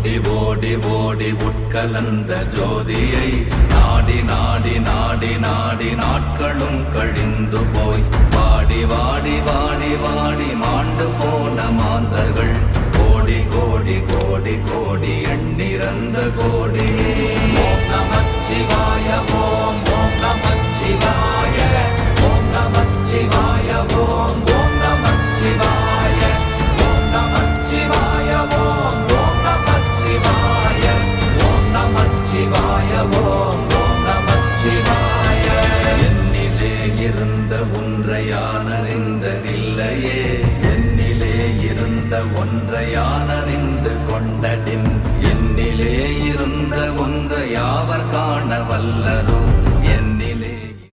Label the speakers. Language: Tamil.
Speaker 1: ஓடி ஓடி ஓடி உட்கலந்த ஜோதியை நாடி நாடி நாடி நாடி நாட்களும் கழிந்து போய் வாடி வாடி வாடி வாடி மாண்டு போன மாந்தர்கள் கோடி கோடி கோடி கோடி எண்ணிறந்த கோடி. ஓம் நமச்சிவாய ஓம் ஓம் நமச்சிவாய ஓம் நமச்சிவாய ஓம் ஓம் நமச்சிவாய ஓம் நமச்சிவாய ஓம் ஓம் நமச்சிவாய ஓம் நமச்சிவாய ஓம் ஓம் நமச்சிவாய. என்னிலே இருந்த ஒன்றை யான் அறிந்ததில்லையே, என்னிலே இருந்த ஒன்றை யான்